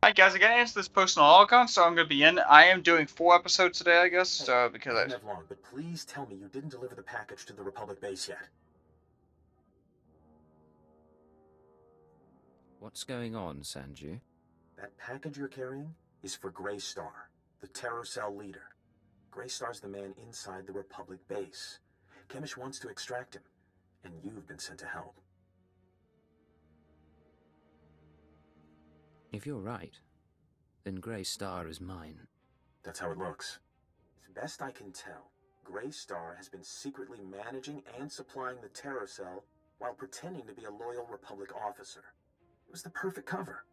Hi guys, I gotta answer this personal log-on, so I'm gonna be in. I am doing 4 episodes today, I guess, so because I don't have long, but please tell me you didn't deliver the package to the Republic base yet. What's going on, Sanju? That package you're carrying is for Grey Star, the Terror Cell leader. Grey Star's the man inside the Republic base. Chemish wants to extract him, and you've been sent to help. If you're right, then Grey Star is mine. That's how it looks. As best I can tell, Grey Star has been secretly managing and supplying the Terror Cell while pretending to be a loyal Republic officer. It was the perfect cover.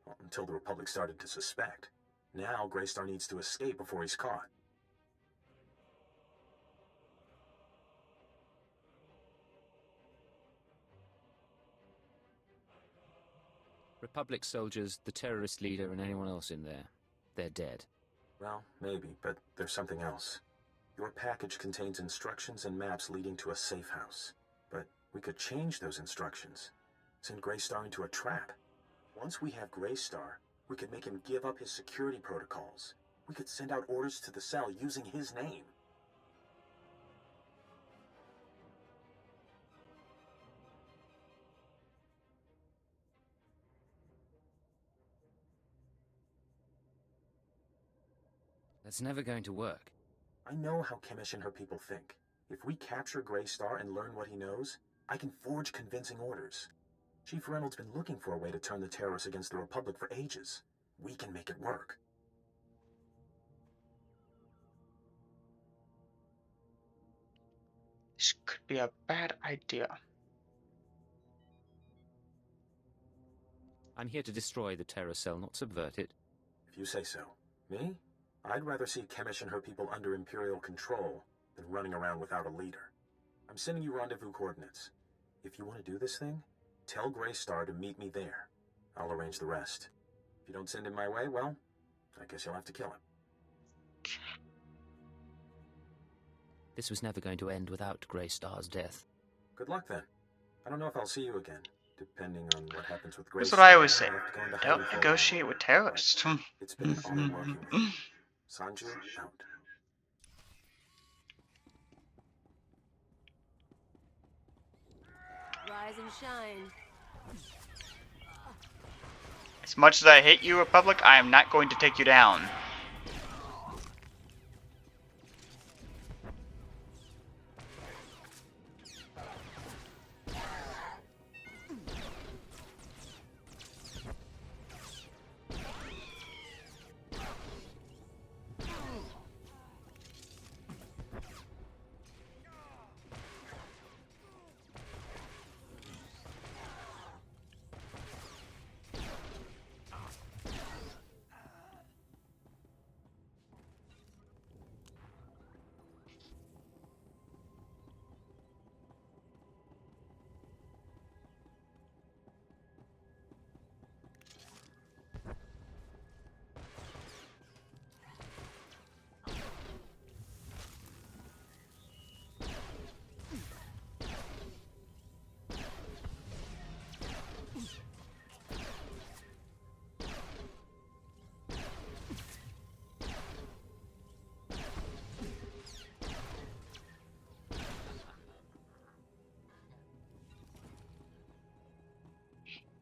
Well, until the Republic started to suspect. Now Grey Star needs to escape before he's caught. Republic soldiers, the terrorist leader, and anyone else in there. They're dead. Well, maybe, but there's something else. Your package contains instructions and maps leading to a safe house. But we could change those instructions. Send Grey Star into a trap. Once we have Grey Star, we could make him give up his security protocols. We could send out orders to the cell using his name. That's never going to work. I know how Chemish and her people think. If we capture Grey Star and learn what he knows, I can forge convincing orders. Chief Reynolds been looking for a way to turn the terrorists against the Republic for ages. We can make it work. this could be a bad idea. I'm here to destroy the terror cell, not subvert it. If you say so. Me? I'd rather see Chemish and her people under Imperial control than running around without a leader. I'm sending you rendezvous coordinates. If you want to do this thing, tell Grey Star to meet me there. I'll arrange the rest. If you don't send him my way, well, I guess you'll have to kill him. This was never going to end without Grey Star's death. Good luck then. I don't know if I'll see you again, depending on what happens with Grey That's Star. what I always say. I'll have to go into Don't hiding for a negotiate while. with terrorists. It's been an honor working with you. Sanju, out. Rise and shine. As much as I hate you, Republic, I am not going to take you down.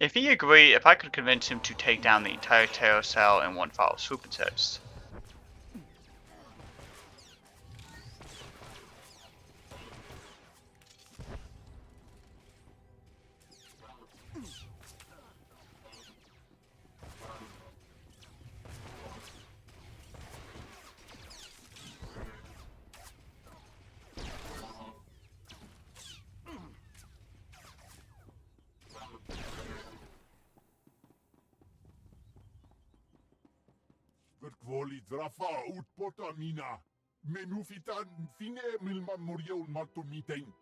If he agreed, if I could convince him to take down the entire terror cell in one foul swoop instead. Verkvolit vrafa utpota mina. Menufitan fine milman morion matumiten.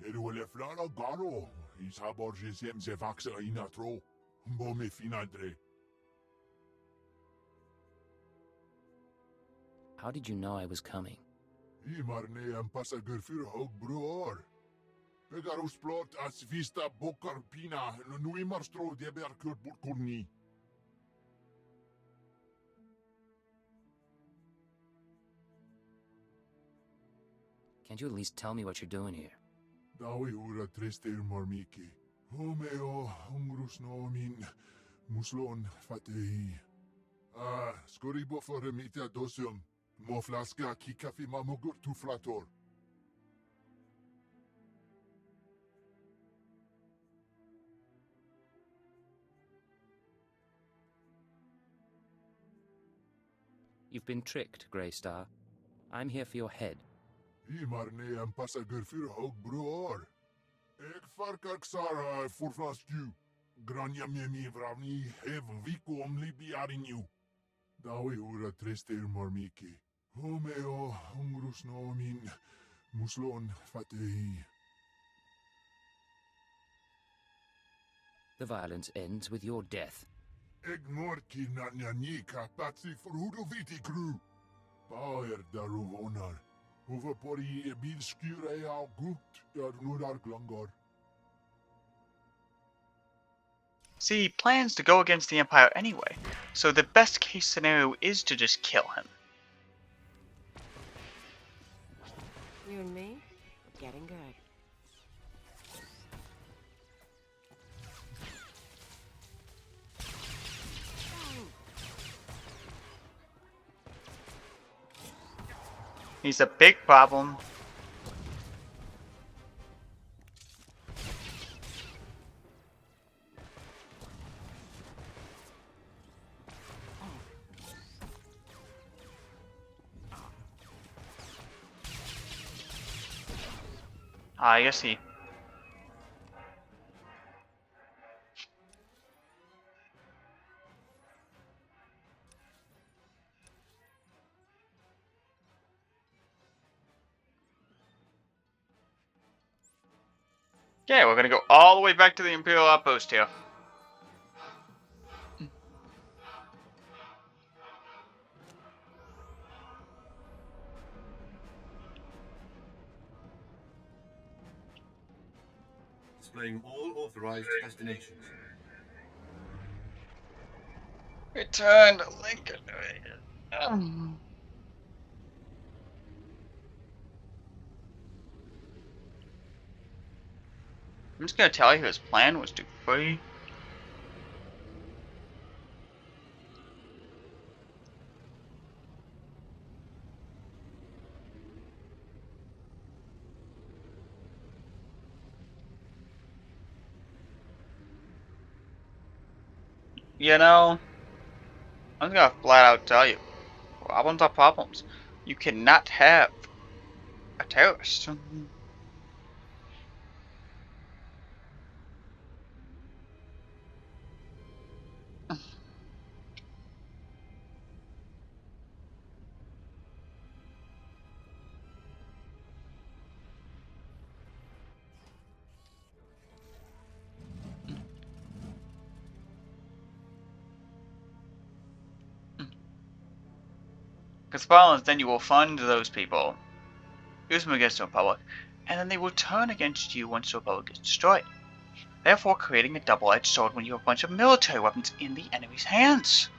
Eruele flara garo. Isabor jesem se vaxa inatro. Bome finadre. How did you know I was coming? Imarne am passager für hog broor. Pegarus plot as vista bokar pina. Nuimarstro deber kurt burkurni. Can't you at least tell me what you're doing here? Dawi ura trester marmiki. Homeo umgrus no min muslon fatei. Skoribo for remita dosium. Moflaska kikafi mamogur tu flator. You've been tricked, Grey Star. I'm here for your head. Imarne am passager für hog broor. Ek farkak sara forflasku. Grania mi vravni hev viku om libiarinu. Dawi ura trester marmiki. Homeo umgrus no min muslon fatei. The violence ends with your death. Egnorki nanyanika patsi frudoviti crew. Bauer daruvonar. Overpori bil skure au gut nudar glongor. See, he plans to go against the Empire anyway, so the best case scenario is to just kill him. You and me, getting good. He's a big problem. I see. Okay, we're gonna go all the way back to the Imperial Outpost here. Displaying all authorized destinations. Return to Lincoln. I'm just gonna tell you his plan was to free. You know, I'm just gonna flat out tell you, problems are problems. You cannot have a terrorist. Because violence, then you will fund those people, use them against the Republic, and then they will turn against you once the Republic is destroyed. Therefore, creating a double-edged sword when you have a bunch of military weapons in the enemy's hands.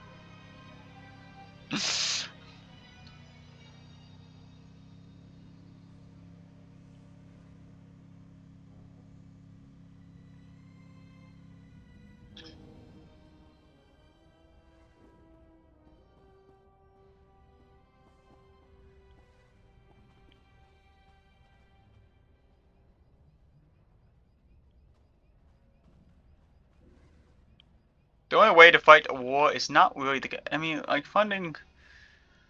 The only way to fight a war is not really I mean, like, funding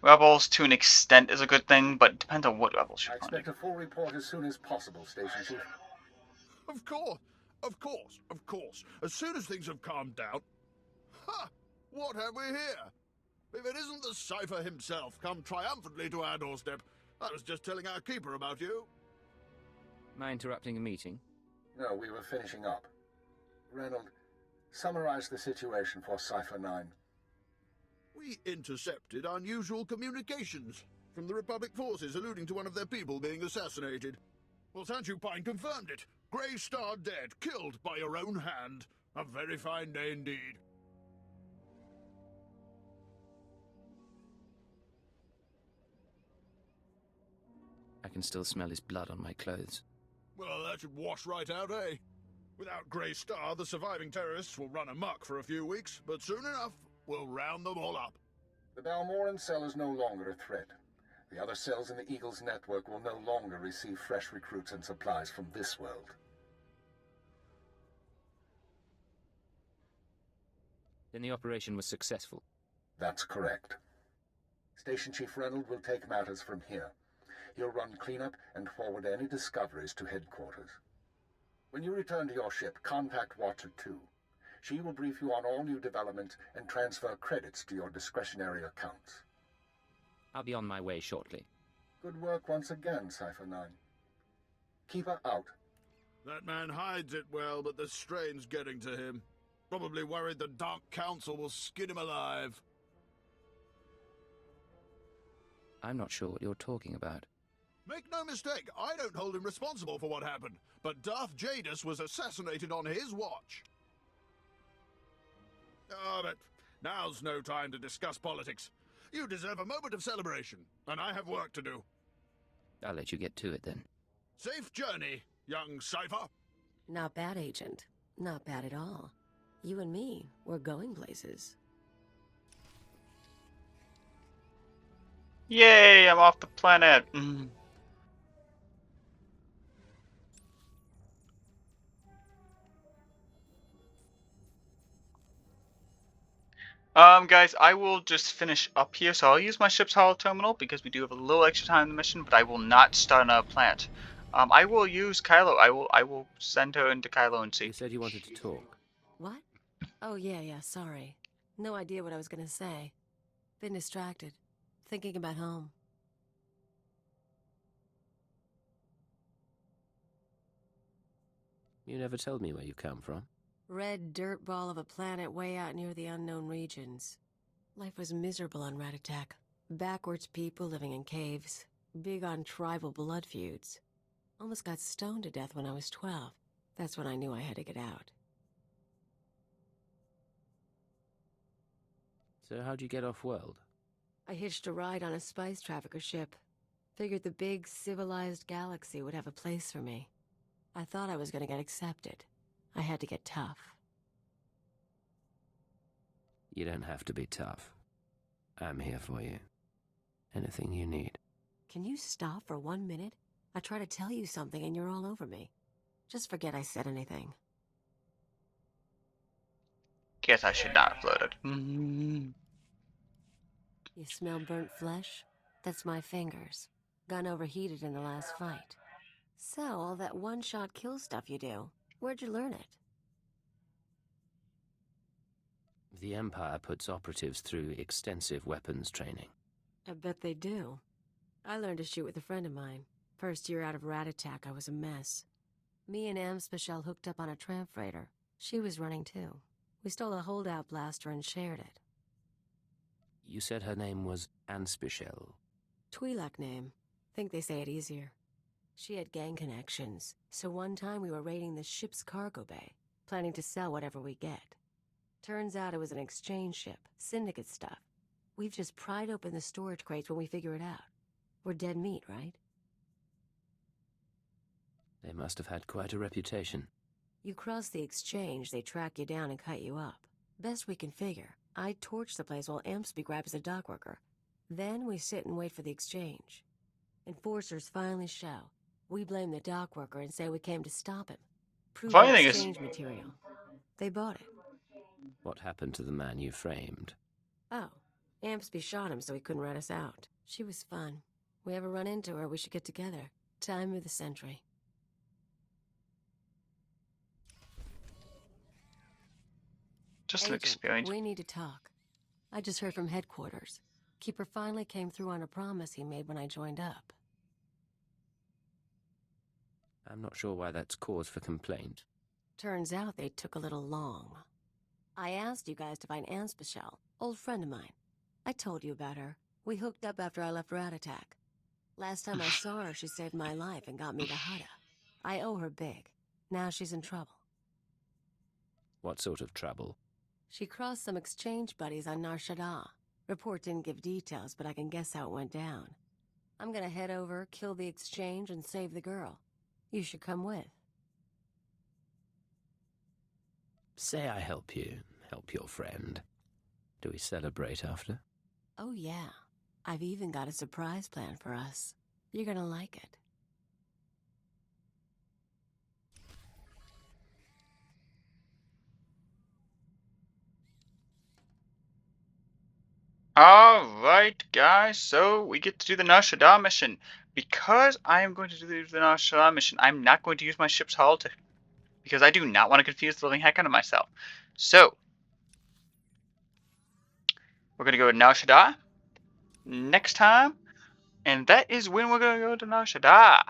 rebels to an extent is a good thing, but it depends on what rebels I you're funding. expect a full report as soon as possible, Station Chief. Of course, of course, of course. As soon as things have calmed down. Ha! What have we here? If it isn't the Cypher himself come triumphantly to our doorstep. I was just telling our keeper about you. Am I interrupting a meeting? No, we were finishing up. Reynold, summarize the situation for Cypher 9. We intercepted unusual communications from the Republic forces alluding to one of their people being assassinated. Well, Sanchu Pine confirmed it. Grey Star dead, killed by your own hand. A very fine day indeed. I can still smell his blood on my clothes. Well, that should wash right out, eh? Without Grey Star, the surviving terrorists will run amok for a few weeks, but soon enough, we'll round them all up. The Balmoran cell is no longer a threat. The other cells in the Eagle's network will no longer receive fresh recruits and supplies from this world. Then the operation was successful. That's correct. Station Chief Reynolds will take matters from here. He'll run cleanup and forward any discoveries to headquarters. When you return to your ship, contact Watcher 2. She will brief you on all new developments and transfer credits to your discretionary accounts. I'll be on my way shortly. Good work once again, Cypher 9. Keep her out. That man hides it well, but the strain's getting to him. Probably worried the Dark Council will skin him alive. I'm not sure what you're talking about. Make no mistake, I don't hold him responsible for what happened, but Darth Jadis was assassinated on his watch. Oh, but now's no time to discuss politics. You deserve a moment of celebration, and I have work to do. I'll let you get to it then. Safe journey, young Cypher. Not bad, Agent. Not bad at all. You and me, we're going places. Yay, I'm off the planet. Guys, I will just finish up here. So I'll use my ship's hollow terminal because we do have a little extra time in the mission, but I will not start another plant. I will use Kylo. I will send her into Kylo and see. You said you wanted to talk. What? Oh, yeah, sorry. No idea what I was gonna say. Been distracted. Thinking about home. You never told me where you come from. Red dirt ball of a planet way out near the unknown regions. Life was miserable on Ratatak. Backwards people living in caves. Big on tribal blood feuds. Almost got stoned to death when I was 12. That's when I knew I had to get out. So how'd you get off-world? I hitched a ride on a spice trafficker ship. Figured the big, civilized galaxy would have a place for me. I thought I was gonna get accepted. I had to get tough. You don't have to be tough. I'm here for you. Anything you need. Can you stop for 1 minute? I try to tell you something and you're all over me. Just forget I said anything. Guess I should not have floated. You smell burnt flesh? That's my fingers. Gun overheated in the last fight. So, all that one-shot kill stuff you do, where'd you learn it? The Empire puts operatives through extensive weapons training. I bet they do. I learned to shoot with a friend of mine. First year out of Ratatak, I was a mess. Me and Amspecial hooked up on a tramp freighter. She was running too. We stole a holdout blaster and shared it. You said her name was Anspeciel. Twi'lek name. Think they say it easier. She had gang connections, so one time we were raiding the ship's cargo bay, planning to sell whatever we get. Turns out it was an exchange ship, syndicate stuff. We've just pried open the storage crates when we figure it out. We're dead meat, right? They must have had quite a reputation. You cross the exchange, they track you down and cut you up. Best we can figure, I torch the place while Ampsby grabs a dock worker. Then we sit and wait for the exchange. Enforcers finally show. We blame the dock worker and say we came to stop him. Prove Funny the thing is- exchange material. They bought it. What happened to the man you framed? Oh, Ampsby shot him so he couldn't rat us out. She was fun. We ever run into her, we should get together. Time of the century. Just an Agent, experience. we need to talk. I just heard from headquarters. Keeper finally came through on a promise he made when I joined up. I'm not sure why that's cause for complaint. Turns out they took a little long. I asked you guys to find Anspeciel, old friend of mine. I told you about her. We hooked up after I left Ratatak. Last time I saw her, she saved my life and got me to Hutta. I owe her big. Now she's in trouble. What sort of trouble? She crossed some exchange buddies on Nar Shaddaa. Report didn't give details, but I can guess how it went down. I'm gonna head over, kill the exchange, and save the girl. You should come with. Say I help you, help your friend. Do we celebrate after? Oh yeah. I've even got a surprise plan for us. You're gonna like it. Alright, guys, so we get to do the Nar Shaddaa mission. Because I am going to do the Nar Shaddaa mission, I'm not going to use my ship's hull because I do not want to confuse the living heck out of myself. So, we're going to go to Nar Shaddaa next time, and that is when we're going to go to Nar Shaddaa.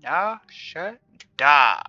Nar Shaddaa.